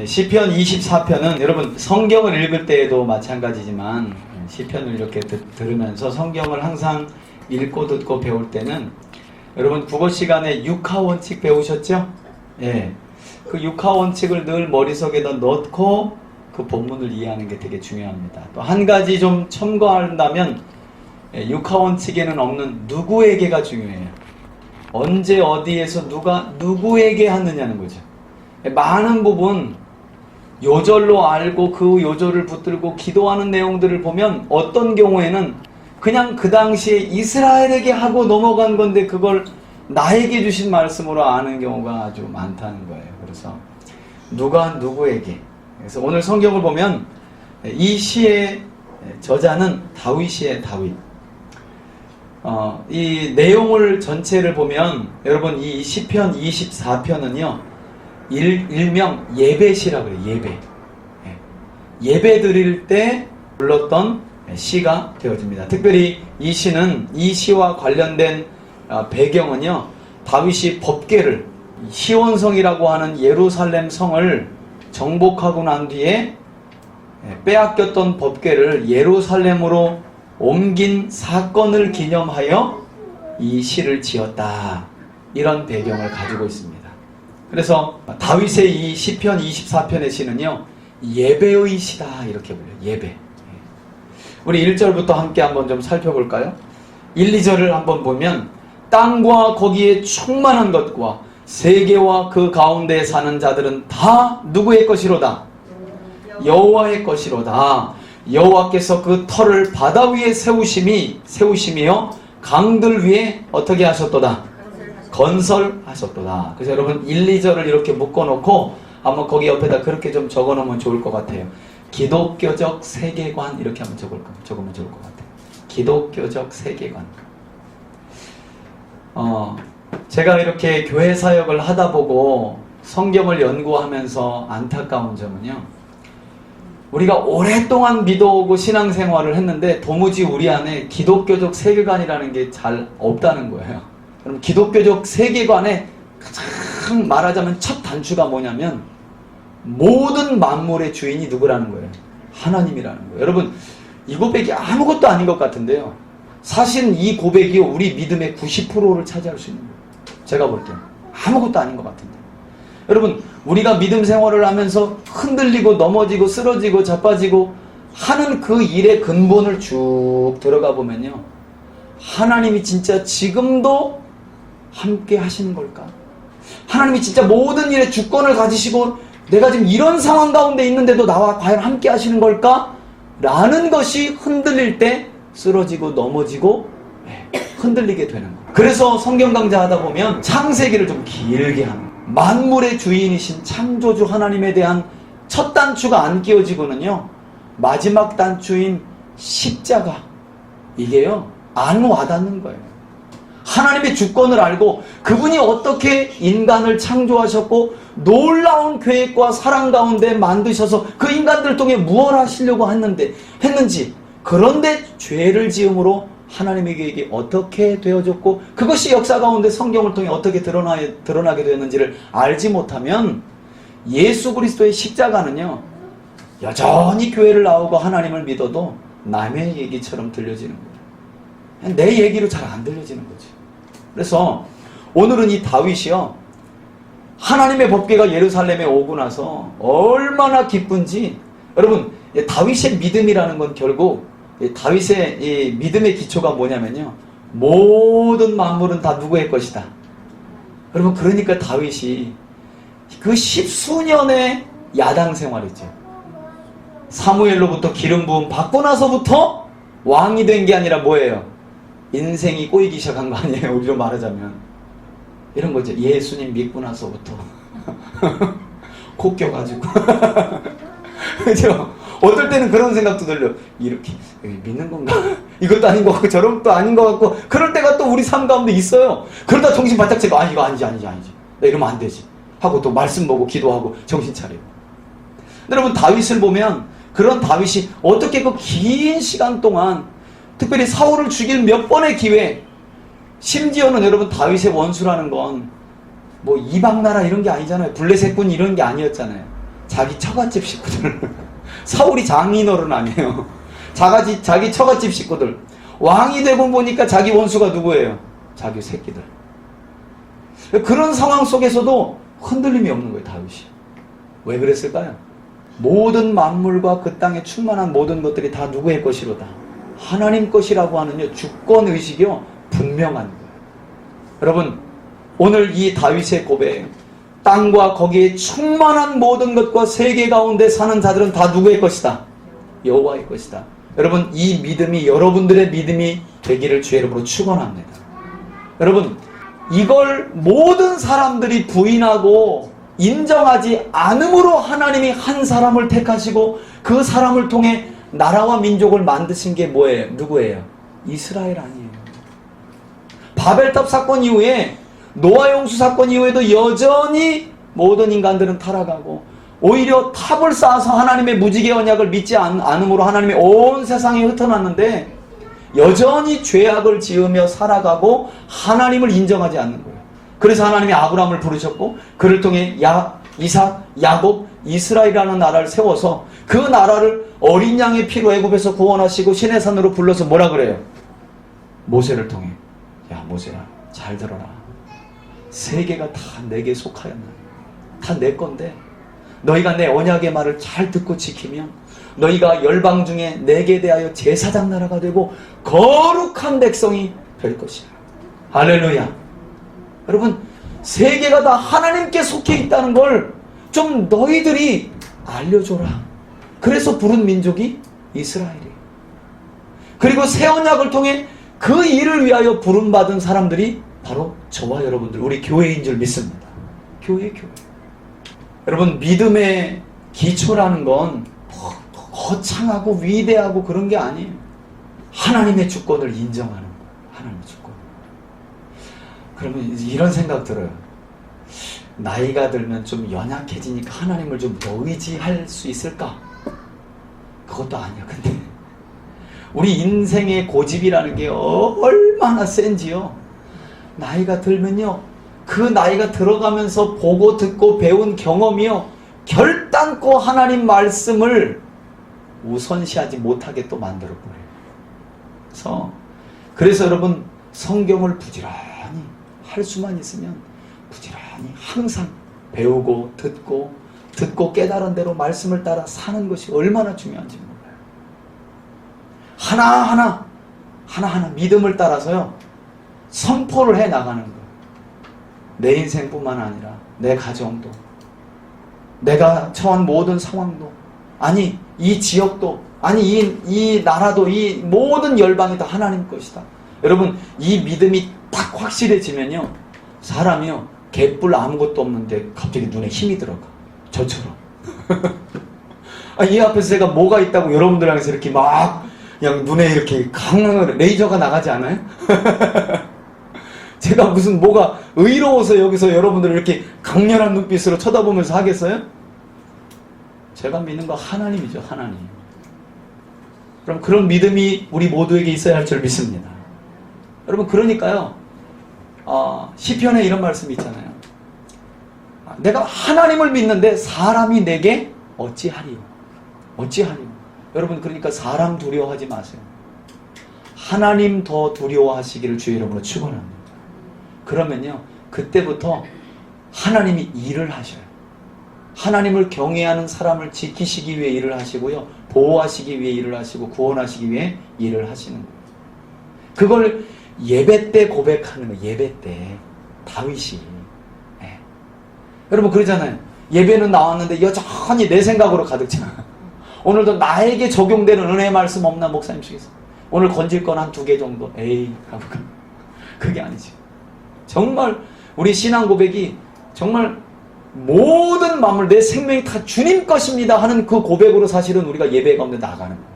시편 24편은 여러분 성경을 읽을 때에도 마찬가지지만 시편을 이렇게 들으면서 성경을 항상 읽고 듣고 배울 때는 여러분 국어 시간에 육하원칙 배우셨죠? 예. 그 육하원칙을 늘 머릿속에다 넣고 그 본문을 이해하는 게 되게 중요합니다. 또 한 가지 좀 첨가한다면 육하원칙에는 없는 누구에게가 중요해요. 언제 어디에서 누가 누구에게 하느냐는 거죠. 많은 부분 요절로 알고 그 요절을 붙들고 기도하는 내용들을 보면 어떤 경우에는 그냥 그 당시에 이스라엘에게 하고 넘어간 건데 그걸 나에게 주신 말씀으로 아는 경우가 아주 많다는 거예요. 그래서 누가 누구에게. 그래서 오늘 성경을 보면 이 시의 저자는 다윗이에요. 다윗. 이 내용을 전체를 보면 여러분 이 시편 24편은요 일명 예배시라고 해요. 예배. 예배 드릴 때 불렀던 시가 되어집니다. 특별히 이 시는 이 시와 관련된 배경은요 다윗이 법궤를 시온성이라고 하는 예루살렘 성을 정복하고 난 뒤에 빼앗겼던 법궤를 예루살렘으로 옮긴 사건을 기념하여 이 시를 지었다. 이런 배경을 가지고 있습니다. 그래서 다윗의 이 시편 24편의 시는요 예배의 시다 이렇게 불려요. 예배. 우리 1절부터 함께 한번 좀 살펴볼까요? 1, 2절을 한번 보면 땅과 거기에 충만한 것과 세계와 그 가운데 사는 자들은 다 누구의 것이로다? 여호와의 것이로다. 여호와께서 그 터를 바다 위에 세우심이요 강들 위에 어떻게 하셨도다? 건설하셨도다. 그래서 여러분 1, 2절을 이렇게 묶어놓고 한번 거기 옆에다 그렇게 좀 적어놓으면 좋을 것 같아요. 기독교적 세계관 이렇게 한번 적으면 좋을 것 같아요. 기독교적 세계관. 제가 이렇게 교회 사역을 하다 보고 성경을 연구하면서 안타까운 점은요. 우리가 오랫동안 믿어오고 신앙생활을 했는데 도무지 우리 안에 기독교적 세계관이라는 게 잘 없다는 거예요. 그럼 기독교적 세계관의 가장 말하자면 첫 단추가 뭐냐면 모든 만물의 주인이 누구라는 거예요? 하나님이라는 거예요. 여러분 이 고백이 아무것도 아닌 것 같은데요. 사실 이 고백이 우리 믿음의 90%를 차지할 수 있는 거예요. 제가 볼 때는 아무것도 아닌 것 같은데 여러분 우리가 믿음 생활을 하면서 흔들리고 넘어지고 쓰러지고 자빠지고 하는 그 일의 근본을 쭉 들어가 보면요 하나님이 진짜 지금도 함께 하시는 걸까? 하나님이 진짜 모든 일에 주권을 가지시고 내가 지금 이런 상황 가운데 있는데도 나와 과연 함께 하시는 걸까? 라는 것이 흔들릴 때 쓰러지고 넘어지고 흔들리게 되는 거예요. 그래서 성경 강좌 하다 보면 창세기를 좀 길게 하는 거예요. 만물의 주인이신 창조주 하나님에 대한 첫 단추가 안 끼워지고는요 마지막 단추인 십자가 이게요 안 와닿는 거예요. 하나님의 주권을 알고 그분이 어떻게 인간을 창조하셨고 놀라운 계획과 사랑 가운데 만드셔서 그 인간들 통해 무엇을 하시려고 했는지 그런데 죄를 지음으로 하나님에게 어떻게 되어졌고 그것이 역사 가운데 성경을 통해 어떻게 드러나게 되었는지를 알지 못하면 예수 그리스도의 십자가는요 여전히 교회를 나오고 하나님을 믿어도 남의 얘기처럼 들려지는 거예요. 내 얘기로 잘 안 들려지는 거지. 그래서 오늘은 이 다윗이요 하나님의 법궤가 예루살렘에 오고 나서 얼마나 기쁜지 여러분 다윗의 믿음이라는 건 결국 다윗의 이 믿음의 기초가 뭐냐면요 모든 만물은 다 누구의 것이다. 여러분 그러니까 다윗이 그 십수년의 야당 생활이죠. 사무엘로부터 기름 부음 받고 나서부터 왕이 된 게 아니라 뭐예요? 인생이 꼬이기 시작한 거 아니에요? 우리로 말하자면 이런 거죠. 예수님 믿고 나서부터 코 껴가지고 그죠? 어떨 때는 그런 생각도 들려. 이렇게 믿는 건가? 이것도 아닌 것 같고 저런 것도 아닌 것 같고 그럴 때가 또 우리 삶 가운데 있어요. 그러다 정신 바짝 차리고 이거 아니지 나 이러면 안 되지 하고 또 말씀 보고 기도하고 정신 차리고. 근데 여러분 다윗을 보면 그런 다윗이 어떻게 그 긴 시간 동안 특별히 사울을 죽일 몇 번의 기회 심지어는 여러분 다윗의 원수라는 건 뭐 이방 나라 이런 게 아니잖아요. 블레셋군 이런 게 아니었잖아요. 자기 처갓집 식구들. 사울이 장인어른 아니에요. 자기 처갓집 식구들. 왕이 되고 보니까 자기 원수가 누구예요? 자기 새끼들. 그런 상황 속에서도 흔들림이 없는 거예요, 다윗이. 왜 그랬을까요? 모든 만물과 그 땅에 충만한 모든 것들이 다 누구의 것이로다? 하나님 것이라고 하는 주권의식이 분명한 거예요. 여러분, 오늘 이 다윗의 고백, 땅과 거기에 충만한 모든 것과 세계 가운데 사는 자들은 다 누구의 것이다? 여호와의 것이다. 여러분, 이 믿음이 여러분들의 믿음이 되기를 주의 이름으로 축원합니다. 여러분, 이걸 모든 사람들이 부인하고 인정하지 않음으로 하나님이 한 사람을 택하시고 그 사람을 통해 나라와 민족을 만드신 게 뭐예요? 누구예요? 이스라엘 아니에요. 바벨탑 사건 이후에, 노아 홍수 사건 이후에도 여전히 모든 인간들은 타락하고 오히려 탑을 쌓아서 하나님의 무지개 언약을 믿지 않음으로 하나님의 온 세상에 흩어났는데 여전히 죄악을 지으며 살아가고 하나님을 인정하지 않는 거예요. 그래서 하나님이 아브라함을 부르셨고 그를 통해 이삭, 야곱, 이스라엘이라는 나라를 세워서 그 나라를 어린 양의 피로 애굽에서 구원하시고 시내산으로 불러서 뭐라 그래요? 모세를 통해, 야 모세야 잘 들어라. 세계가 다 내게 속하였나. 다 내 건데 너희가 내 언약의 말을 잘 듣고 지키면 너희가 열방 중에 내게 대하여 제사장 나라가 되고 거룩한 백성이 될 것이야. 할렐루야. 여러분, 세계가 다 하나님께 속해 있다는 걸 좀 너희들이 알려줘라. 그래서 부른 민족이 이스라엘이에요. 그리고 새 언약을 통해 그 일을 위하여 부름받은 사람들이 바로 저와 여러분들, 우리 교회인 줄 믿습니다. 교회. 여러분, 믿음의 기초라는 건 거창하고 위대하고 그런 게 아니에요. 하나님의 주권을 인정하는 거예요. 하나님의 주권. 그러면 이런 생각 들어요. 나이가 들면 좀 연약해지니까 하나님을 좀 더 의지할 수 있을까? 그것도 아니야. 근데 우리 인생의 고집이라는 게 얼마나 센지요. 나이가 들면요, 그 나이가 들어가면서 보고 듣고 배운 경험이요, 결단코 하나님 말씀을 우선시하지 못하게 또 만들어버려요. 그래서 여러분, 성경을 부지런히 할 수만 있으면 부지런히 항상 배우고 듣고 깨달은 대로 말씀을 따라 사는 것이 얼마나 중요한지 몰라요. 하나하나 믿음을 따라서요, 선포를 해 나가는 거예요. 내 인생뿐만 아니라 내 가정도, 내가 처한 모든 상황도, 아니 이 지역도, 아니 이 나라도, 이 모든 열방이 다 하나님 것이다. 여러분, 이 믿음이 딱 확실해지면요, 사람이요, 개뿔 아무것도 없는데 갑자기 눈에 힘이 들어가. 저처럼. 이 앞에서 제가 뭐가 있다고 여러분들 향해서 이렇게 막 그냥 눈에 이렇게 강한 레이저가 나가지 않아요? 제가 무슨 뭐가 의로워서 여기서 여러분들을 이렇게 강렬한 눈빛으로 쳐다보면서 하겠어요? 제가 믿는 거 하나님이죠. 하나님. 그럼 그런 믿음이 우리 모두에게 있어야 할 줄 믿습니다. 여러분, 그러니까요, 시편에 이런 말씀이 있잖아요. 내가 하나님을 믿는데 사람이 내게 어찌하리요. 여러분, 그러니까 사람 두려워하지 마세요. 하나님 더 두려워하시기를 주의 이름으로 축원합니다. 그러면요, 그때부터 하나님이 일을 하셔요. 하나님을 경외하는 사람을 지키시기 위해 일을 하시고요, 보호하시기 위해 일을 하시고 구원하시기 위해 일을 하시는 거예요. 그걸 예배 때 고백하는 거예요. 예배 때 다윗이. 네. 여러분, 그러잖아요. 예배는 나왔는데 여전히 내 생각으로 가득 차. 오늘도 나에게 적용되는 은혜의 말씀 없나, 목사님께서? 오늘 건질 건 한 2개 정도. 에이, 가볼까? 그게 아니지. 정말 우리 신앙 고백이 정말 모든 마음을, 내 생명이 다 주님 것입니다 하는 그 고백으로 사실은 우리가 예배 가운데 나가는 거예요.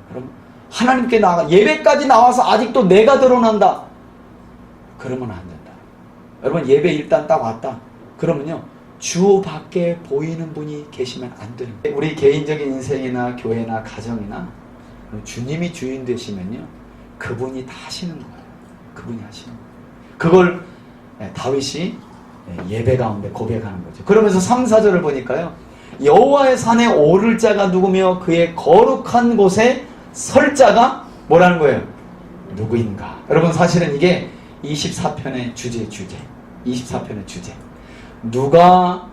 그럼 하나님께 예배까지 나와서 아직도 내가 드러난다, 그러면 안 된다. 여러분, 예배 일단 딱 왔다 그러면요, 주 밖에 보이는 분이 계시면 안 되는 거예요. 우리 개인적인 인생이나 교회나 가정이나 주님이 주인 되시면요, 그분이 다 하시는 거예요. 그분이 하시는 거예요. 그걸 다윗이 예배 가운데 고백하는 거죠. 그러면서 3, 4절을 보니까요. 여호와의 산에 오를 자가 누구며 그의 거룩한 곳에 설 자가 뭐라는 거예요? 누구인가? 여러분 사실은 이게 24편의 주제. 24편의 주제. 누가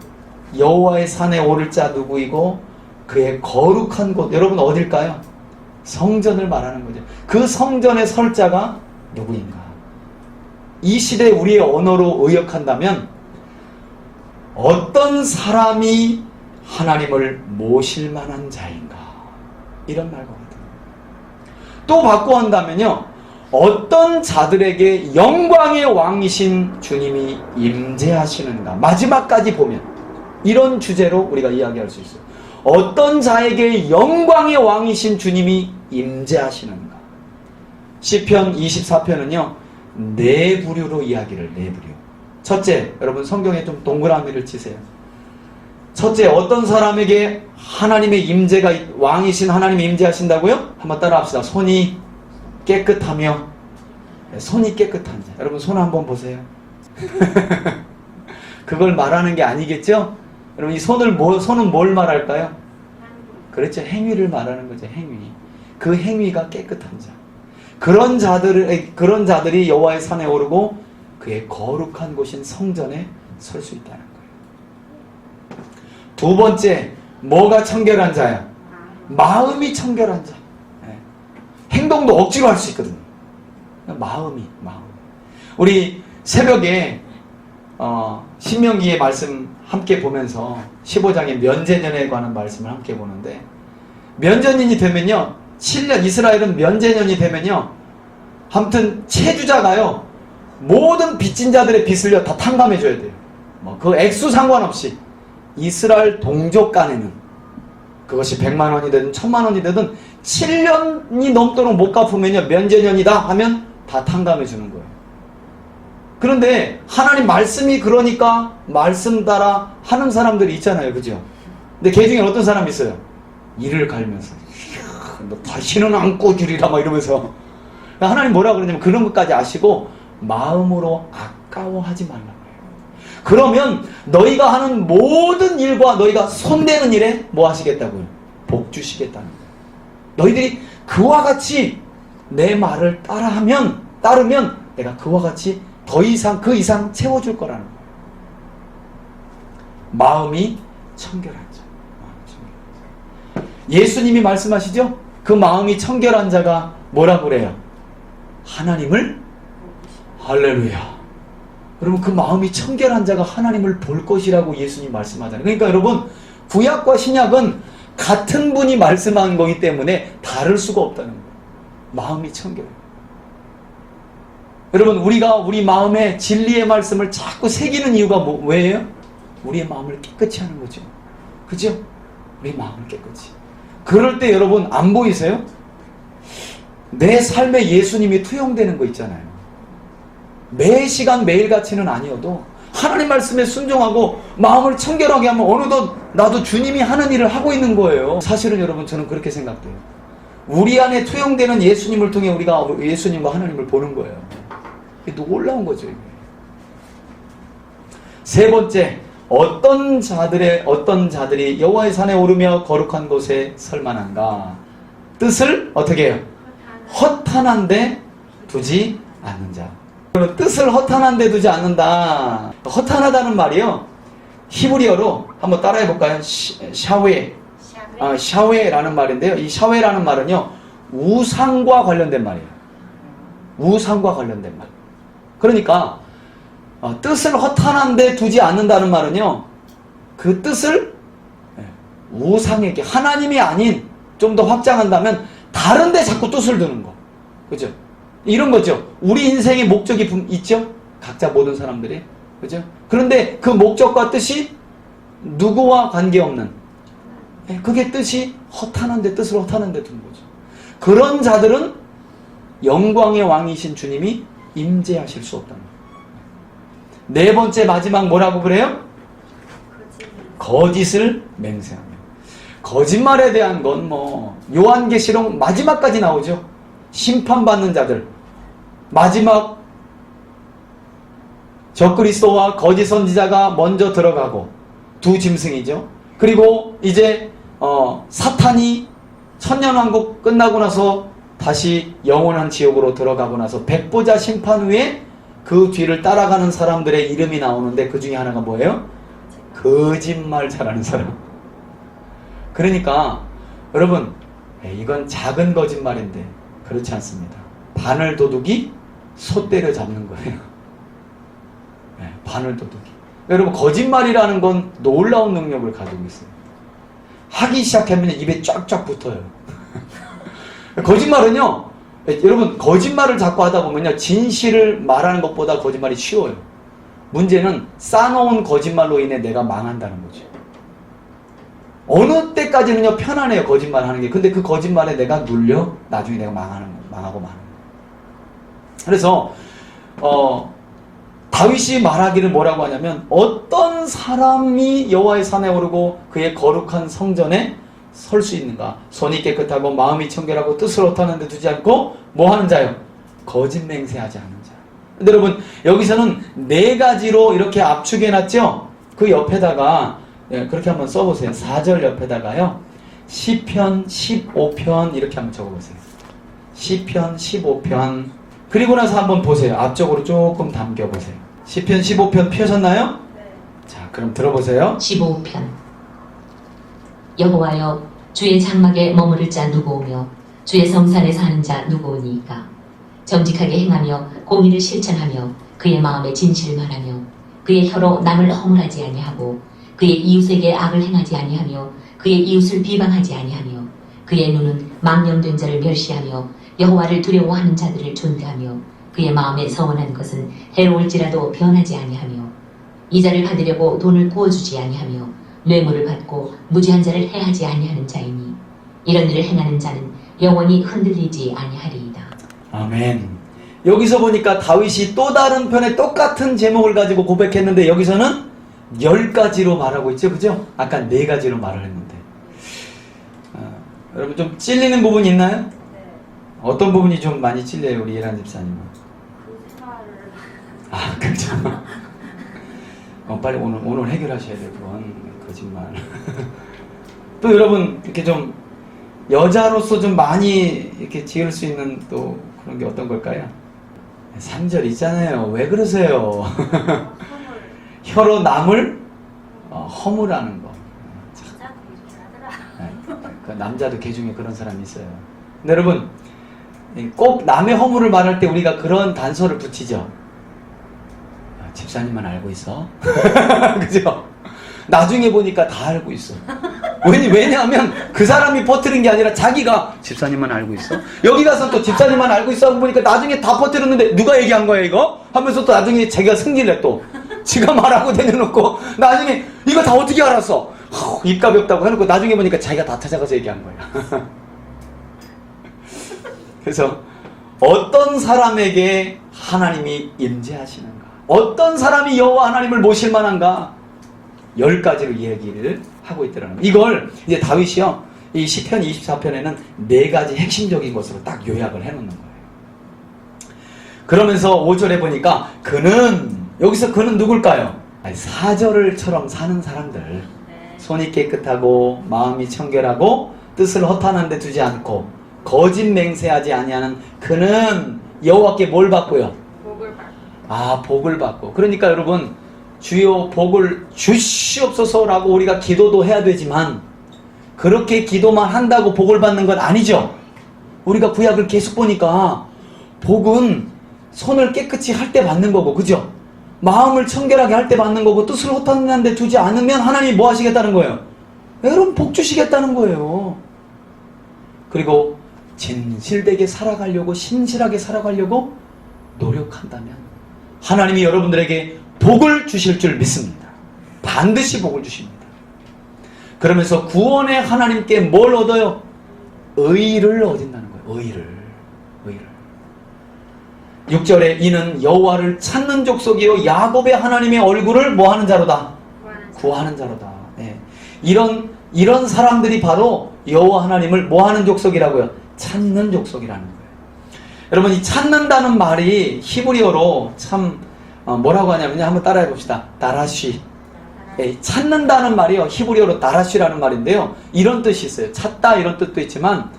여호와의 산에 오를 자 누구이고 그의 거룩한 곳. 여러분 어딜까요? 성전을 말하는 거죠. 그 성전에 설 자가 누구인가? 이 시대 우리의 언어로 의역한다면 어떤 사람이 하나님을 모실 만한 자인가? 이런 말과 같아요. 또 바꿔 한다면요. 어떤 자들에게 영광의 왕이신 주님이 임재하시는가? 마지막까지 보면 이런 주제로 우리가 이야기할 수 있어요. 어떤 자에게 영광의 왕이신 주님이 임재하시는가? 시편 24편은요. 네 부류로 이야기를 네 부류. 첫째, 여러분 성경에 좀 동그라미를 치세요. 첫째, 어떤 사람에게 하나님의 임재가 왕이신 하나님이 임재하신다고요? 한번 따라합시다. 손이 깨끗하며 손이 깨끗한 자. 여러분 손 한번 보세요. 그걸 말하는 게 아니겠죠? 여러분 이 손은 뭘 말할까요? 그렇죠. 행위를 말하는 거죠. 행위. 그 행위가 깨끗한 자. 그런 자들이 여호와의 산에 오르고 그의 거룩한 곳인 성전에 설 수 있다는 거예요. 두 번째, 뭐가 청결한 자야? 마음이 청결한 자. 행동도 억지로 할 수 있거든요. 마음. 우리 새벽에 신명기의 말씀 함께 보면서 15장의 면제년에 관한 말씀을 함께 보는데, 면제년이 되면요, 7년, 이스라엘은 면제년이 되면요, 아무튼 체주자가요 모든 빚진 자들의 빚을 다 탕감해 줘야 돼요. 그 액수 상관없이 이스라엘 동족 간에는 그것이 100만 원이 되든 1000만 원이 되든 7년이 넘도록 못 갚으면요 면제년이다 하면 다 탕감해 주는 거예요. 그런데 하나님 말씀이 그러니까 말씀 따라 하는 사람들이 있잖아요. 그죠? 근데 걔 중에 어떤 사람이 있어요? 이를 갈면서 너 다시는 안 꿔주리라 막 이러면서. 하나님 뭐라 그러냐면 그런 것까지 아시고 마음으로 아까워하지 말라고 해요. 그러면 너희가 하는 모든 일과 너희가 손대는 일에 뭐 하시겠다고요? 복 주시겠다는 거예요. 너희들이 그와 같이 내 말을 따르면 내가 그와 같이 그 이상 채워줄 거라는 거예요. 마음이 청결한 자. 예수님이 말씀하시죠? 그 마음이 청결한 자가 뭐라고 그래요? 하나님을 할렐루야. 여러분 그 마음이 청결한 자가 하나님을 볼 것이라고 예수님 말씀하잖아요. 그러니까 여러분 구약과 신약은 같은 분이 말씀한 거기 때문에 다를 수가 없다는 거예요. 마음이 청결해요. 여러분 우리가 우리 마음에 진리의 말씀을 자꾸 새기는 이유가 왜예요? 우리의 마음을 깨끗이 하는 거죠. 그죠? 우리 마음을 깨끗이. 그럴 때 여러분 안 보이세요? 내 삶에 예수님이 투영되는 거 있잖아요. 매 시간 매일같이는 아니어도 하나님 말씀에 순종하고 마음을 청결하게 하면 어느덧 나도 주님이 하는 일을 하고 있는 거예요. 사실은 여러분 저는 그렇게 생각돼요. 우리 안에 투영되는 예수님을 통해 우리가 예수님과 하나님을 보는 거예요. 이게 놀라운 거죠. 이게. 세 번째, 어떤 자들이 여호와의 산에 오르며 거룩한 곳에 설 만한가? 뜻을 어떻게 해요? 허탄한데 두지 않는 자. 뜻을 허탄한데 두지 않는다. 허탄하다는 말이요, 히브리어로 한번 따라해 볼까요? 샤웨라는 말인데요. 이 샤웨라는 말은요 우상과 관련된 말이에요. 우상과 관련된 말. 그러니까 뜻을 허탄한데 두지 않는다는 말은요, 그 뜻을 우상에게, 하나님이 아닌, 좀 더 확장한다면 다른 데 자꾸 뜻을 두는 거. 그죠? 이런 거죠. 우리 인생의 목적이 있죠? 각자 모든 사람들이. 그죠? 그런데 그 목적과 뜻이 누구와 관계없는, 그게 뜻이 허탄한데, 뜻을 허탄한데 두는 거죠. 그런 자들은 영광의 왕이신 주님이 임재하실 수 없다는 거예요. 네 번째, 마지막 뭐라고 그래요? 거짓을 맹세하며. 거짓말에 대한 건 요한계시록 마지막까지 나오죠. 심판받는 자들, 마지막 적그리스도와 거짓 선지자가 먼저 들어가고 두 짐승이죠. 그리고 이제 사탄이 천년왕국 끝나고 나서 다시 영원한 지옥으로 들어가고 나서 백보자 심판 후에 그 뒤를 따라가는 사람들의 이름이 나오는데 그 중에 하나가 뭐예요? 거짓말 잘하는 사람. 그러니까 여러분, 이건 작은 거짓말인데 그렇지 않습니다. 바늘 도둑이 소 때려 잡는 거예요. 바늘 도둑이. 여러분, 거짓말이라는 건 놀라운 능력을 가지고 있어요. 하기 시작하면 입에 쫙쫙 붙어요. 거짓말은요, 여러분, 거짓말을 자꾸 하다 보면요, 진실을 말하는 것보다 거짓말이 쉬워요. 문제는 쌓아놓은 거짓말로 인해 내가 망한다는 거죠. 어느 때까지는요, 편안해요, 거짓말 하는 게. 근데 그 거짓말에 내가 눌려, 나중에 내가 망하고 마는 거예요. 그래서, 다윗이 말하기를 뭐라고 하냐면, 어떤 사람이 여호와의 산에 오르고 그의 거룩한 성전에 설 수 있는가? 손이 깨끗하고 마음이 청결하고 뜻을 허탄한 데 두지 않고 뭐 하는 자요? 거짓 맹세하지 않는 자. 근데 여러분, 여기서는 네 가지로 이렇게 압축해 놨죠? 그 옆에다가 그렇게 한번 써보세요. 4절 옆에다가요, 시편 15편 이렇게 한번 적어보세요. 시편 15편. 그리고 나서 한번 보세요. 앞쪽으로 조금 담겨보세요. 시편 15편 펴셨나요? 네. 자, 그럼 들어보세요. 15편. 여호와여, 주의 장막에 머무를 자 누구오며 주의 성산에 사는 자 누구오니까? 정직하게 행하며 공의를 실천하며 그의 마음에 진실을 말하며 그의 혀로 남을 허물하지 아니하고 그의 이웃에게 악을 행하지 아니하며 그의 이웃을 비방하지 아니하며 그의 눈은 망령된 자를 멸시하며 여호와를 두려워하는 자들을 존대하며 그의 마음에 서원한 것은 해로울지라도 변하지 아니하며 이자를 받으려고 돈을 구워주지 아니하며 뇌물을 받고 무지한 자를 해하지 아니하는 자이니 이런 일을 행하는 자는 영원히 흔들리지 아니하리이다. 아멘. 여기서 보니까 다윗이 또 다른 편에 똑같은 제목을 가지고 고백했는데 여기서는 10가지로 말하고 있죠. 그죠? 아까 4가지로 말을 했는데 여러분, 좀 찔리는 부분이 있나요? 네. 어떤 부분이 좀 많이 찔려요, 우리 예란 집사님은? 거짓말을. 그렇죠. 빨리 오늘 해결하셔야 돼요, 그건. 거짓말. 또 여러분, 이렇게 좀 여자로서 좀 많이 이렇게 지을 수 있는 또 그런 게 어떤 걸까요? 3절 있잖아요. 왜 그러세요? 혀로 남을 허물하는 거. 그 남자도 개 중에 그런 사람이 있어요. 근데 여러분, 꼭 남의 허물을 말할 때 우리가 그런 단서를 붙이죠. 집사님만 알고 있어. 그죠? 나중에 보니까 다 알고 있어. 왜냐하면 그 사람이 퍼뜨린 게 아니라 자기가 집사님만 알고 있어. 여기 가서 또 집사님만 알고 있어 하고 보니까 나중에 다 퍼뜨렸는데 누가 얘기한 거야 이거? 하면서 또 나중에 자기가 승질을 해 또. 지가 말하고 내려놓고 나중에 이거 다 어떻게 알았어? 입값이 없다고 해놓고 나중에 보니까 자기가 다 찾아가서 얘기한 거야. 그래서 어떤 사람에게 하나님이 임재하시는가? 어떤 사람이 여호와 하나님을 모실 만한가? 10가지로 이야기를 하고 있더라는 거예요. 이걸 이제 다윗이요, 이 시편 24편에는 4가지 핵심적인 것으로 딱 요약을 해놓는 거예요. 그러면서 5절에 보니까 여기서 그는 누굴까요? 사절을처럼 사는 사람들. 손이 깨끗하고 마음이 청결하고 뜻을 허탄한 데 두지 않고 거짓 맹세하지 아니하는 그는 여호와께 뭘 받고요? 복을 받고. 복을 받고. 그러니까 여러분, 주여 복을 주시옵소서라고 우리가 기도도 해야 되지만 그렇게 기도만 한다고 복을 받는 건 아니죠. 우리가 구약을 계속 보니까 복은 손을 깨끗이 할 때 받는 거고, 그죠? 마음을 청결하게 할 때 받는 거고, 뜻을 허탄한 데 두지 않으면 하나님이 뭐 하시겠다는 거예요? 여러분, 복 주시겠다는 거예요. 그리고 진실되게 살아가려고, 신실하게 살아가려고 노력한다면 하나님이 여러분들에게 복을 주실 줄 믿습니다. 반드시 복을 주십니다. 그러면서 구원의 하나님께 뭘 얻어요? 의를 얻는다는 거예요. 의를. 6절에 이는 여호와를 찾는 족속이요 야곱의 하나님의 얼굴을 뭐 하는 자로다? 구하는 자로다. 네. 이런 사람들이 바로 여호와 하나님을 뭐 하는 족속이라고요? 찾는 족속이라는 거예요. 여러분, 이 찾는다는 말이 히브리어로 참 뭐라고 하냐면요. 한번 따라해 봅시다. 다라쉬. 찾는다는 말이요. 히브리어로 다라쉬라는 말인데요. 이런 뜻이 있어요. 찾다 이런 뜻도 있지만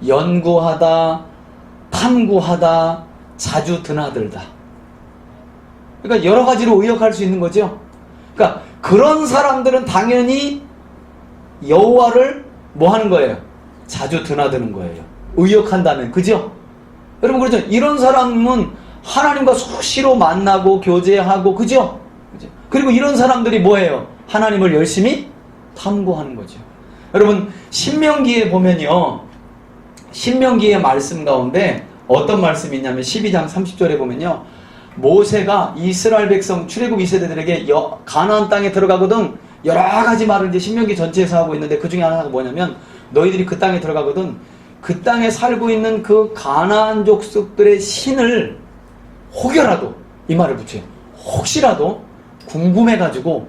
연구하다, 탐구하다, 자주 드나들다. 그러니까 여러 가지로 의역할 수 있는 거죠. 그러니까 그런 사람들은 당연히 여호와를 뭐 하는 거예요? 자주 드나드는 거예요. 의역한다면. 그죠? 여러분 그렇죠? 이런 사람은 하나님과 수시로 만나고 교제하고 그죠? 그리고 이런 사람들이 뭐예요? 하나님을 열심히 탐구하는 거죠. 여러분 신명기에 보면요. 신명기의 말씀 가운데 어떤 말씀이 있냐면 12장 30절에 보면요. 모세가 이스라엘 백성 출애굽 2세대들에게 가나안 땅에 들어가거든 여러 가지 말을 이제 신명기 전체에서 하고 있는데 그 중에 하나가 뭐냐면 너희들이 그 땅에 들어가거든 그 땅에 살고 있는 그 가나안 족속들의 신을 혹여라도 이 말을 붙여요. 혹시라도 궁금해가지고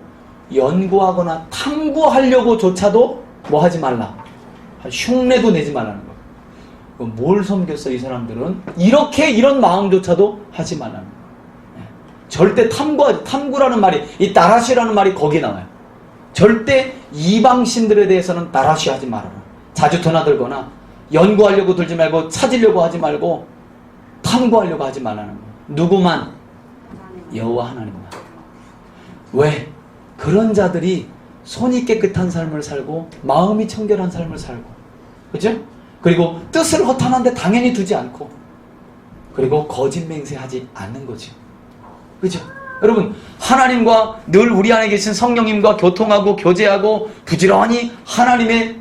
연구하거나 탐구하려고조차도 뭐 하지 말라. 흉내도 내지 말라는 거예요. 뭘 섬겼어 이 사람들은? 이렇게 이런 마음조차도 하지 말라는 거예요. 절대 탐구라는 말이 이 다라시라는 말이 거기에 나와요. 절대 이방신들에 대해서는 다라시 하지 말아라. 자주 드나들거나 연구하려고 들지 말고 찾으려고 하지 말고 탐구하려고 하지 말라는 거예요. 누구만? 여호와 하나님만. 왜? 그런 자들이 손이 깨끗한 삶을 살고 마음이 청결한 삶을 살고 그죠? 그리고 뜻을 허탄한데 당연히 두지 않고 그리고 거짓 맹세하지 않는 거죠. 그죠? 여러분 하나님과 늘 우리 안에 계신 성령님과 교통하고 교제하고 부지런히 하나님의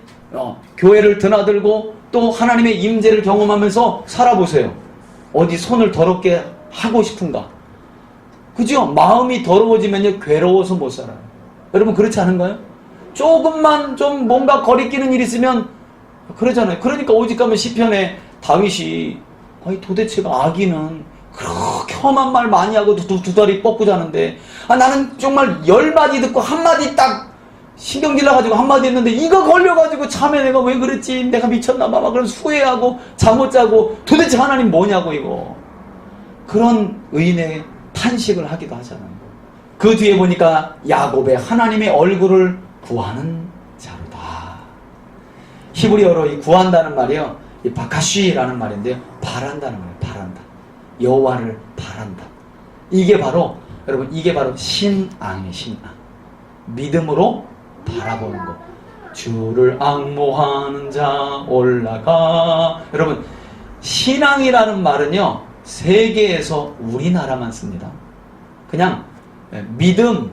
교회를 드나들고 또 하나님의 임재를 경험하면서 살아보세요. 어디 손을 더럽게 하고 싶은가? 그죠? 마음이 더러워지면요 괴로워서 못 살아요. 여러분 그렇지 않은가요? 조금만 좀 뭔가 거리끼는 일 있으면 그러잖아요. 그러니까 오직가면 시편에 다윗이 아니 도대체가 아기는 그렇게 험한 말 많이 하고 두 다리 뻗고 자는데 나는 정말 10마디 듣고 한마디 딱 신경질 나가지고 한마디 했는데 이거 걸려가지고 참에 내가 왜 그랬지 내가 미쳤나봐 막 그런 후회하고 잠 못 자고 도대체 하나님 뭐냐고 이거 그런 의인의 탄식을 하기도 하잖아요. 그 뒤에 보니까 야곱의 하나님의 얼굴을 구하는 자로다. 히브리어로 이 구한다는 말이요 이 바카쉬라는 말인데요 바란다는 말이에요. 바란다. 여호와를 바란다. 이게 바로 여러분 이게 바로 신앙이에요. 신앙. 믿음으로 바라보는 것. 주를 앙모하는 자 올라가. 여러분 신앙이라는 말은요 세계에서 우리나라만 씁니다. 그냥 믿음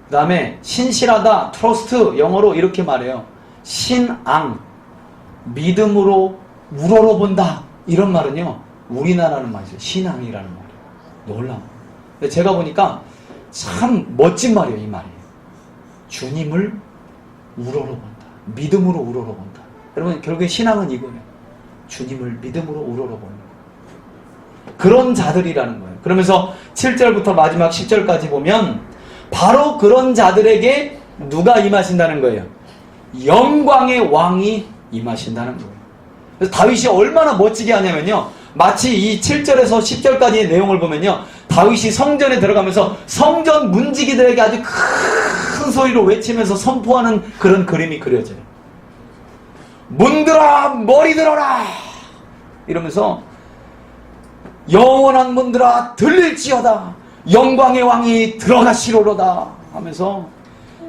그 다음에 신실하다 트러스트 영어로 이렇게 말해요. 신앙 믿음으로 우러러본다 이런 말은요 우리나라는 말이죠. 신앙이라는 말이에요. 놀라워. 근데 제가 보니까 참 멋진 말이에요. 이 말이에요. 주님을 우러러본다. 믿음으로 우러러본다. 여러분 결국에 신앙은 이거예요. 주님을 믿음으로 우러러보는 거예요. 그런 자들이라는 거예요. 그러면서 7절부터 마지막 10절까지 보면 바로 그런 자들에게 누가 임하신다는 거예요. 영광의 왕이 임하신다는 거예요. 그래서 다윗이 얼마나 멋지게 하냐면요. 마치 이 7절에서 10절까지의 내용을 보면요. 다윗이 성전에 들어가면서 성전 문지기들에게 아주 큰 소리로 외치면서 선포하는 그런 그림이 그려져요. 문들아 머리 들어라 이러면서 영원한 문들아 들릴지어다 영광의 왕이 들어가시로로다 하면서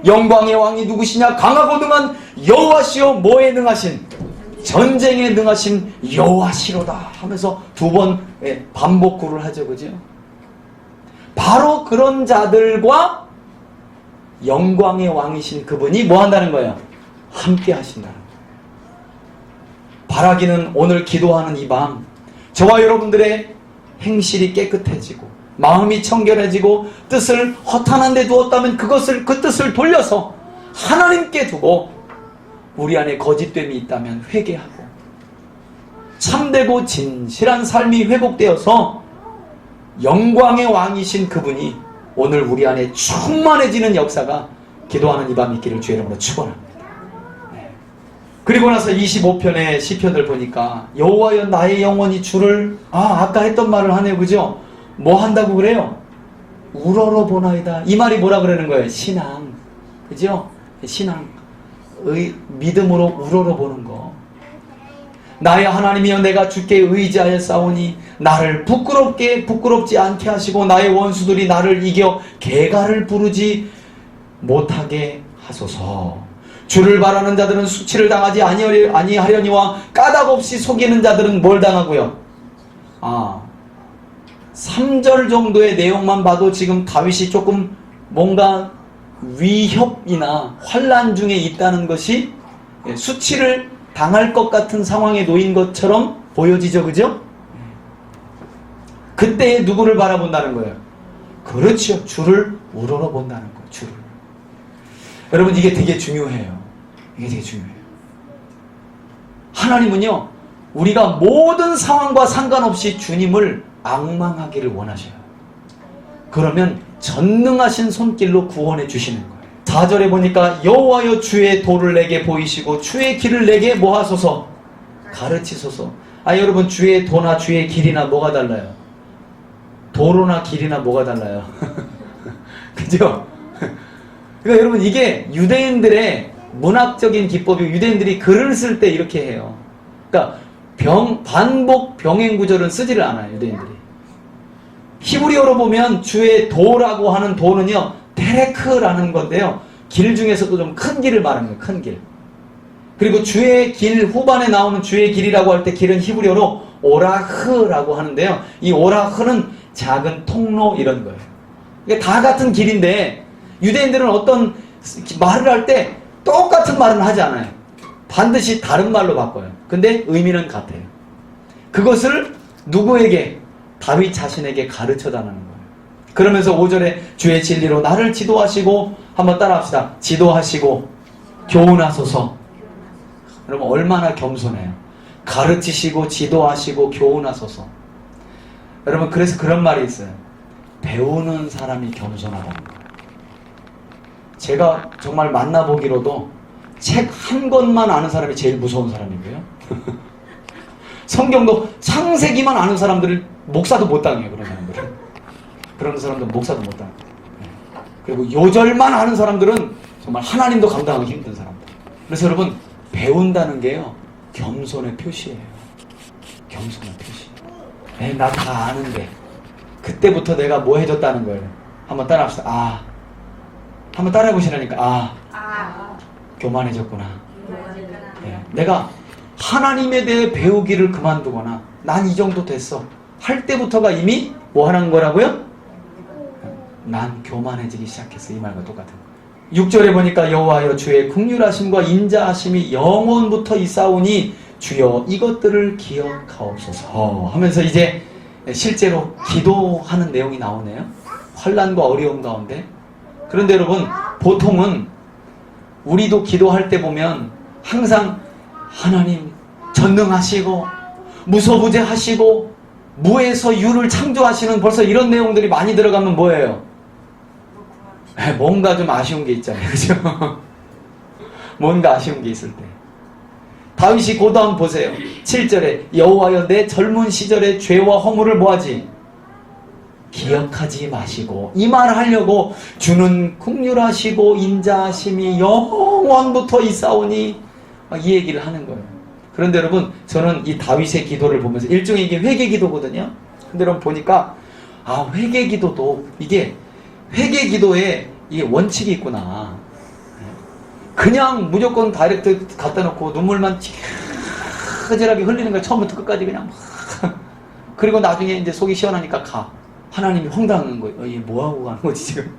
영광의 왕이 누구시냐 강하고 능한 여호와시요 뭐에 능하신 전쟁에 능하신 여호와시로다 하면서 두 번 반복구를 하죠. 그죠? 바로 그런 자들과 영광의 왕이신 그분이 뭐 한다는 거예요? 함께 하신다는 거예요. 바라기는 오늘 기도하는 이 밤 저와 여러분들의 행실이 깨끗해지고 마음이 청결해지고 뜻을 허탄한 데 두었다면 그 뜻을 돌려서 하나님께 두고 우리 안에 거짓됨이 있다면 회개하고 참되고 진실한 삶이 회복되어서 영광의 왕이신 그분이 오늘 우리 안에 충만해지는 역사가 기도하는 이 밤 있기를 주의 이름으로 축원합니다. 그리고 나서 25편의 시편을 보니까 여호와여 나의 영혼이 주를 아까 했던 말을 하네요. 그죠? 뭐 한다고 그래요? 우러러보나이다. 이 말이 뭐라 그러는 거예요? 신앙. 그죠? 신앙. 믿음으로 우러러보는 거. 나의 하나님이여 내가 주께 의지하여 싸우니 나를 부끄럽지 않게 하시고 나의 원수들이 나를 이겨 개가를 부르지 못하게 하소서. 주를 바라는 자들은 수치를 당하지 아니하려니와 까닭없이 속이는 자들은 뭘 당하고요? 3절 정도의 내용만 봐도 지금 다윗이 조금 뭔가 위협이나 환난 중에 있다는 것이 수치를 당할 것 같은 상황에 놓인 것처럼 보여지죠. 그죠? 그때 누구를 바라본다는 거예요? 그렇죠. 주를 우러러본다는 거예요. 주를. 여러분 이게 되게 중요해요. 이게 되게 중요해요. 하나님은요, 우리가 모든 상황과 상관없이 주님을 앙망하기를 원하셔요. 그러면 전능하신 손길로 구원해 주시는 거예요. 4절에 보니까 여호와여 주의 도를 내게 보이시고 주의 길을 내게 뭐 하소서? 가르치소서. 여러분 주의 도나 주의 길이나 뭐가 달라요? 도로나 길이나 뭐가 달라요? 그죠? 그러니까 여러분 이게 유대인들의 문학적인 기법이고 유대인들이 글을 쓸 때 이렇게 해요. 그러니까 반복 병행 구절은 쓰지를 않아요. 유대인들이. 히브리어로 보면 주의 도라고 하는 도는요, 데레크라는 건데요, 길 중에서도 좀 큰 길을 말하는 거예요. 큰 길. 그리고 주의 길, 후반에 나오는 주의 길이라고 할 때 길은 히브리어로 오라흐라고 하는데요, 이 오라흐는 작은 통로 이런 거예요. 그러니까 다 같은 길인데 유대인들은 어떤 말을 할 때 똑같은 말은 하지 않아요. 반드시 다른 말로 바꿔요. 근데 의미는 같아요. 그것을 누구에게? 다윗 자신에게 가르쳐달라는 거예요. 그러면서 5절에 주의 진리로 나를 지도하시고, 한번 따라합시다. 지도하시고 교훈하소서. 여러분 얼마나 겸손해요. 가르치시고 지도하시고 교훈하소서. 여러분 그래서 그런 말이 있어요. 배우는 사람이 겸손하다는 거예요. 제가 정말 만나보기로도 책 한 권만 아는 사람이 제일 무서운 사람이고요. 성경도 창세기만 아는 사람들을 목사도 못 당해요. 그런 사람들은 목사도 못 당해요. 그리고 요절만 아는 사람들은 정말 하나님도 감당하기 힘든 사람들. 그래서 여러분 배운다는 게요, 겸손의 표시예요. 겸손의 표시. 나 다 아는데 그때부터 내가 뭐 해줬다는 거예요. 한번 따라합시다. 한번 따라해보시라니까. 교만해졌구나. 내가 하나님에 대해 배우기를 그만두거나 난 이 정도 됐어 할 때부터가 이미 뭐 하는 거라고요? 난 교만해지기 시작했어. 이 말과 똑같은 거예요. 6절에 보니까 여호와여 주의 긍휼하심과 인자하심이 영원부터 있사오니 주여 이것들을 기억하옵소서 하면서 이제 실제로 기도하는 내용이 나오네요. 환난과 어려움 가운데. 그런데 여러분 보통은 우리도 기도할 때 보면 항상 하나님 전능하시고 무소부재하시고 무에서 유를 창조하시는 벌써 이런 내용들이 많이 들어가면 뭐예요? 뭔가 좀 아쉬운 게 있잖아요. 그죠? 뭔가 아쉬운 게 있을 때. 다윗이 고도 한번 보세요. 7절에 여호와여 내 젊은 시절의 죄와 허물을 뭐하지? 기억하지 마시고. 이 말을 하려고 주는 긍휼하시고 인자하심이 영원부터 있사오니 이 얘기를 하는 거예요. 그런데 여러분 저는 이 다윗의 기도를 보면서 일종의 이게 회개 기도거든요. 근데 여러분 보니까 회개 기도도 이게 회개 기도에 이게 원칙이 있구나. 그냥 무조건 다이렉트 갖다 놓고 눈물만 찌그질하게 흘리는 거야. 처음부터 끝까지 그냥 막. 그리고 나중에 이제 속이 시원하니까 가. 하나님이 황당한 거예요. 얘 뭐하고 가는 거지 지금.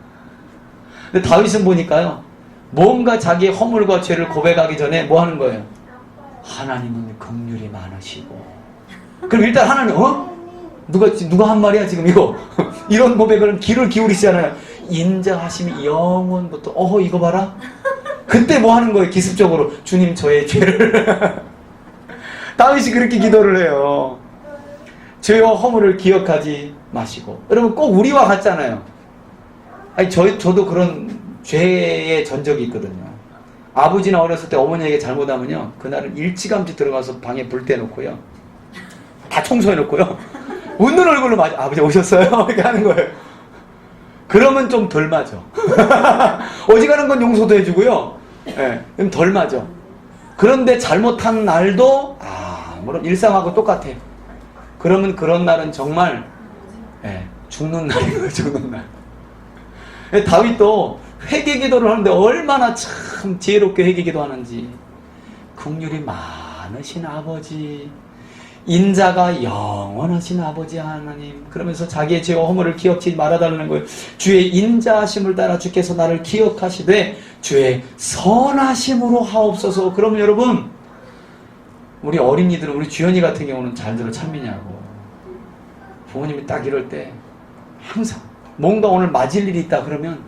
근데 다윗은 보니까요, 뭔가 자기의 허물과 죄를 고백하기 전에 뭐 하는 거예요? 하나님은 긍휼이 많으시고. 그럼 일단 하나님 누가 한 말이야 지금 이거. 이런 고백을 귀를 기울이시잖아요. 인자하심이 영원부터. 이거 봐라. 그때 뭐 하는 거예요? 기습적으로 주님 저의 죄를. 다윗이 그렇게 기도를 해요. 죄와 허물을 기억하지 마시고. 여러분 꼭 우리와 같잖아요. 저도 그런 죄의 전적이 있거든요. 아버지나 어렸을 때 어머니에게 잘못하면요, 그날은 일찌감치 들어가서 방에 불 떼놓고요, 다 청소해놓고요, 웃는 얼굴로 아버지 오셨어요? 이렇게 하는 거예요. 그러면 좀 덜 맞아. 어지간한 건 용서도 해주고요. 예, 그럼 덜 맞아. 그런데 잘못한 날도 물론 일상하고 똑같아. 그러면 그런 날은 정말 죽는 날이에요. 죽는 날. 다윗도 회개기도를 하는데 얼마나 참 지혜롭게 회개기도 하는지. 긍휼이 많으신 아버지, 인자가 영원하신 아버지 하나님, 그러면서 자기의 죄와 허물을 기억지 말아달라는 거예요. 주의 인자하심을 따라 주께서 나를 기억하시되 주의 선하심으로 하옵소서. 그러면 여러분, 우리 어린이들은, 우리 주연이 같은 경우는 잘 들어 찬미냐고. 부모님이 딱 이럴 때 항상 뭔가 오늘 맞을 일이 있다 그러면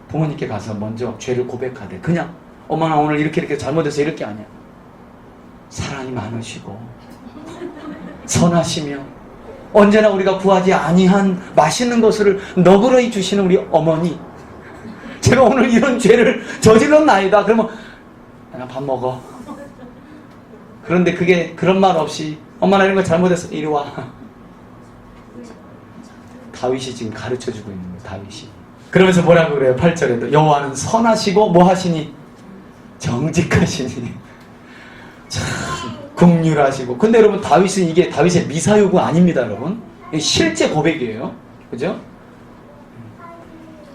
부모님께 가서 먼저 죄를 고백하되, 그냥 엄마 나 오늘 이렇게 잘못해서 이렇게 아니야. 사랑이 많으시고 선하시며 언제나 우리가 구하지 아니한 맛있는 것을 너그러이 주시는 우리 어머니, 제가 오늘 이런 죄를 저질렀나이다. 그러면 그냥 밥 먹어. 그런데 그게 그런 말 없이 엄마 나 이런 거 잘못했어. 이리 와. 다윗이 지금 가르쳐주고 있는 거예요. 다윗이. 그러면서 뭐라고 그래요? 8절에도 여호와는 선하시고 뭐 하시니? 정직하시니. 참 긍휼하시고. 근데 여러분, 다윗은 이게 다윗의 미사요구 아닙니다. 여러분, 이게 실제 고백이에요. 그죠?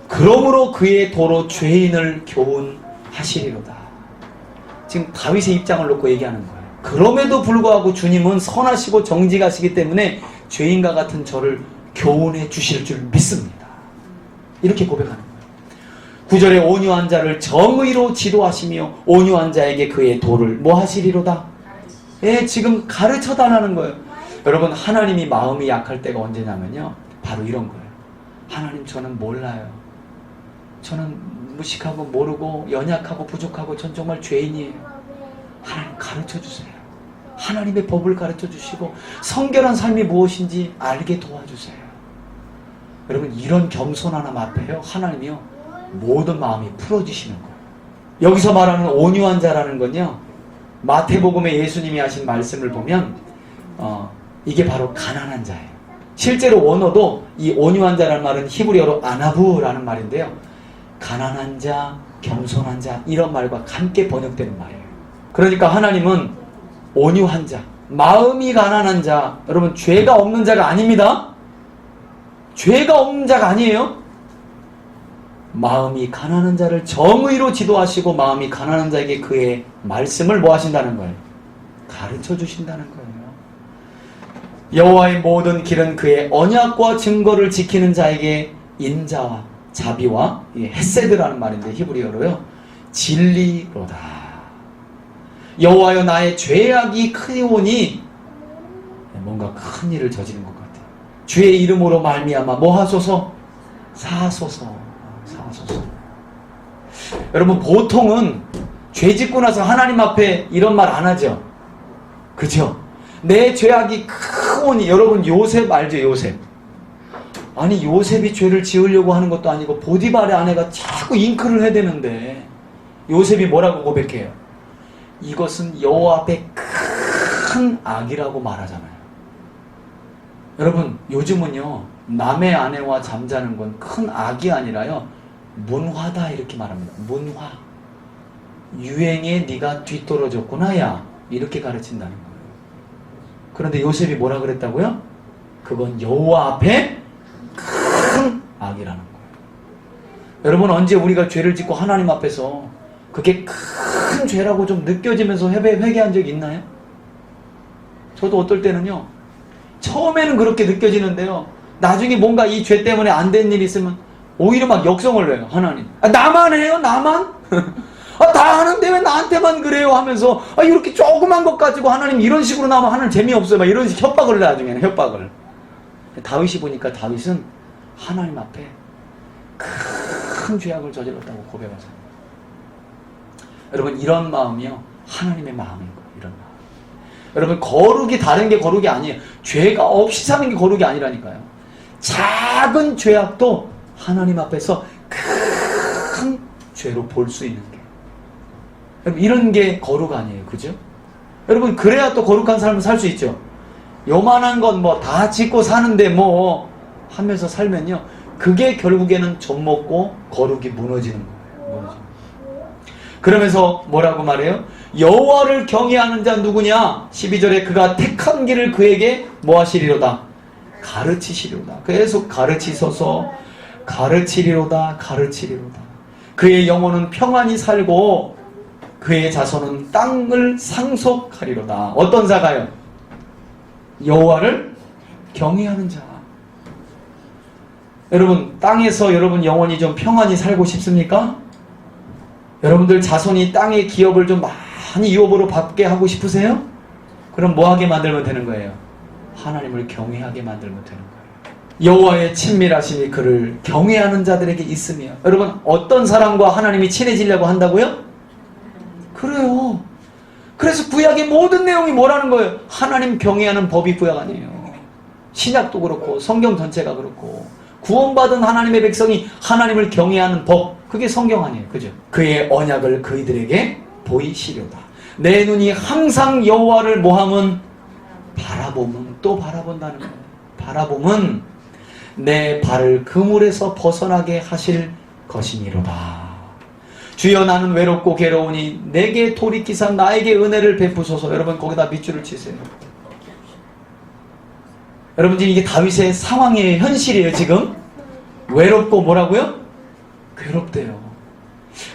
그러므로 그의 도로 죄인을 교훈하시리로다. 지금 다윗의 입장을 놓고 얘기하는 거예요. 그럼에도 불구하고 주님은 선하시고 정직하시기 때문에 죄인과 같은 저를 교훈해 주실 줄 믿습니다. 이렇게 고백하는 거예요. 9절에 온유한 자를 정의로 지도하시며 온유한 자에게 그의 도를 뭐 하시리로다? 지금 가르쳐 달라는 거예요. 여러분, 하나님이 마음이 약할 때가 언제냐면요, 바로 이런 거예요. 하나님, 저는 몰라요. 저는 무식하고 모르고 연약하고 부족하고 전 정말 죄인이에요. 하나님 가르쳐 주세요. 하나님의 법을 가르쳐 주시고 성결한 삶이 무엇인지 알게 도와주세요. 여러분, 이런 겸손함 앞에요, 하나님이요, 모든 마음이 풀어지시는 거예요. 여기서 말하는 온유한 자라는 건요, 마태복음에 예수님이 하신 말씀을 보면 이게 바로 가난한 자예요. 실제로 원어도 이 온유한 자라는 말은 히브리어로 아나부라는 말인데요, 가난한 자, 겸손한 자, 이런 말과 함께 번역되는 말이에요. 그러니까 하나님은 온유한 자, 마음이 가난한 자, 여러분, 죄가 없는 자가 아닙니다. 죄가 없는 자가 아니에요. 마음이 가난한 자를 정의로 지도하시고 마음이 가난한 자에게 그의 말씀을 뭐 하신다는 거예요? 가르쳐 주신다는 거예요. 여호와의 모든 길은 그의 언약과 증거를 지키는 자에게 인자와 자비와 헤세드라는 말인데 히브리어로요, 진리로다. 여호와여, 나의 죄악이 크오니, 뭔가 큰 일을 저지른 것 같아요. 주의 이름으로 말미암아 뭐 하소서? 사소서. 사소서. 여러분, 보통은 죄 짓고 나서 하나님 앞에 이런 말 안 하죠. 그죠? 내 죄악이 크오니. 여러분, 요셉 알죠? 요셉. 아니, 요셉이 죄를 지으려고 하는 것도 아니고 보디발의 아내가 자꾸 잉크를 해대는데 요셉이 뭐라고 고백해요? 이것은 여호와 앞에 큰 악이라고 말하잖아요. 여러분, 요즘은요, 남의 아내와 잠자는 건 큰 악이 아니라요, 문화다, 이렇게 말합니다. 문화. 유행에 네가 뒤떨어졌구나, 야, 이렇게 가르친다는 거예요. 그런데 요셉이 뭐라 그랬다고요? 그건 여호와 앞에 큰 악이라는 거예요. 여러분, 언제 우리가 죄를 짓고 하나님 앞에서 그게 큰 죄라고 좀 느껴지면서 회개한 적 있나요? 저도 어떨 때는요, 처음에는 그렇게 느껴지는데요, 나중에 뭔가 이 죄 때문에 안 된 일이 있으면 오히려 막 역성을 해요. 하나님, 나만 해요? 나만? 다 하는데 왜 나한테만 그래요? 하면서 이렇게 조그만 것 가지고 하나님 이런 식으로 나오면 하나님 재미없어요. 막 이런 식 협박을 해, 나중에는 협박을. 다윗이 보니까 다윗은 하나님 앞에 큰 죄악을 저질렀다고 고백하잖아요. 여러분, 이런 마음이요, 하나님의 마음인 거예요. 이런 마음. 여러분, 거룩이 다른 게 거룩이 아니에요. 죄가 없이 사는 게 거룩이 아니라니까요. 작은 죄악도 하나님 앞에서 큰 죄로 볼 수 있는 게, 여러분, 이런 게 거룩 아니에요. 그죠? 여러분, 그래야 또 거룩한 삶을 살 수 있죠. 요만한 건 뭐 다 짓고 사는데 뭐 하면서 살면요, 그게 결국에는 젖먹고 거룩이 무너지는 거예요. 무너지는. 그러면서 뭐라고 말해요? 여호와를 경외하는 자 누구냐? 12절에 그가 택한 길을 그에게 뭐 하시리로다? 가르치시리로다. 계속 가르치소서, 가르치리로다, 가르치리로다. 그의 영혼은 평안히 살고 그의 자손은 땅을 상속하리로다. 어떤 자가요? 여호와를 경외하는 자. 여러분, 땅에서 여러분 영혼이 좀 평안히 살고 싶습니까? 여러분들 자손이 땅의 기업을 좀 많이 유업으로 받게 하고 싶으세요? 그럼 뭐 하게 만들면 되는 거예요? 하나님을 경외하게 만들면 되는 거예요. 여호와의 친밀하심이 그를 경외하는 자들에게 있으며, 여러분 어떤 사람과 하나님이 친해지려고 한다고요? 그래요. 그래서 구약의 모든 내용이 뭐라는 거예요? 하나님 경외하는 법이 구약 아니에요. 신약도 그렇고 성경 전체가 그렇고 구원받은 하나님의 백성이 하나님을 경외하는 법, 그게 성경 아니에요. 그죠? 그의 언약을 그이들에게 보이시려다. 내 눈이 항상 여호와를 뭐하면 바라보면 또 바라본다는 거예요. 바라보면 내 발을 그물에서 벗어나게 하실 것이니로다. 주여 나는 외롭고 괴로우니 내게 돌이키사 나에게 은혜를 베푸소서. 여러분 거기다 밑줄을 치세요. 여러분 지금 이게 다윗의 상황이에요. 현실이에요. 지금 외롭고 뭐라고요? 괴롭대요.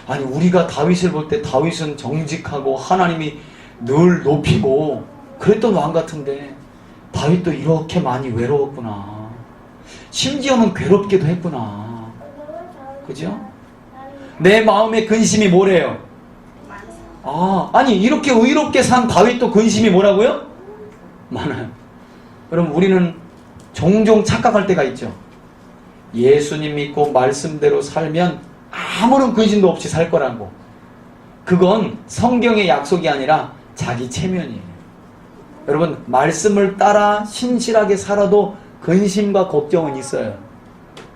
아니 우리가 다윗을 볼 때 다윗은 정직하고 하나님이 늘 높이고 그랬던 왕 같은데 다윗도 이렇게 많이 외로웠구나. 심지어는 괴롭기도 했구나. 그죠? 내 마음의 근심이 뭐래요? 아니 이렇게 의롭게 산 다윗도 근심이 뭐라고요? 많아요. 여러분 우리는 종종 착각할 때가 있죠. 예수님 믿고 말씀대로 살면 아무런 근심도 없이 살 거라고. 그건 성경의 약속이 아니라 자기 체면이에요. 여러분 말씀을 따라 신실하게 살아도 근심과 걱정은 있어요.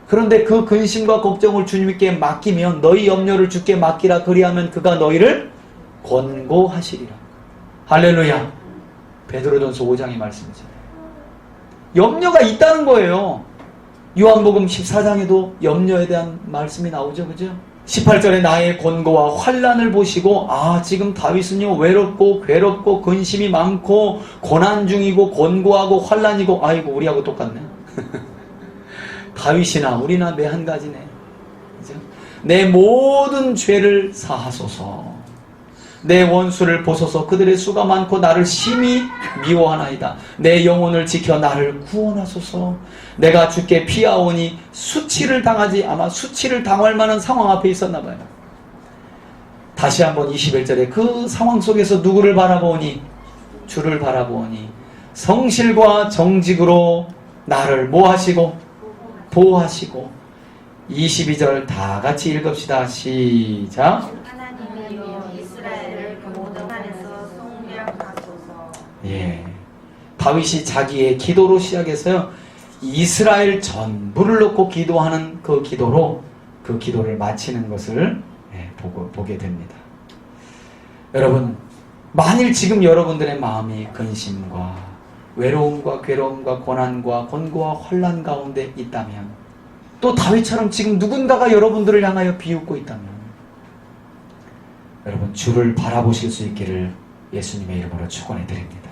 그런데 그 근심과 걱정을 주님께 맡기면 너희 염려를 주께 맡기라 그리하면 그가 너희를 권고하시리라. 할렐루야. 베드로전서 5장의 말씀이잖아요. 염려가 있다는 거예요. 요한복음 14장에도 염려에 대한 말씀이 나오죠. 그죠? 18절에 나의 권고와 환난을 보시고 지금 다윗은요 외롭고 괴롭고 근심이 많고 고난 중이고 권고하고 환난이고 아이고 우리하고 똑같네. 다윗이나 우리나 매 한 가지네. 그죠? 내 모든 죄를 사하소서. 내 원수를 보소서. 그들의 수가 많고 나를 심히 미워하나이다. 내 영혼을 지켜 나를 구원하소서. 내가 주께 피하오니 수치를 당하지. 아마 수치를 당할 만한 상황 앞에 있었나 봐요. 다시 한번 21절에 그 상황 속에서 누구를 바라보니? 주를 바라보니 성실과 정직으로 나를 뭐 하시고? 보호하시고. 22절 다 같이 읽읍시다. 시작. 하나님이여 이스라엘을 그 모든 한에서 숭배하소서. 예, 다윗이 자기의 기도로 시작해서요 이스라엘 전부를 놓고 기도하는 그 기도로 그 기도를 마치는 것을 보게 됩니다. 여러분 만일 지금 여러분들의 마음이 근심과 외로움과 괴로움과 고난과 권고와 환난 가운데 있다면, 또 다윗처럼 지금 누군가가 여러분들을 향하여 비웃고 있다면 여러분 주를 바라보실 수 있기를 예수님의 이름으로 축원해 드립니다.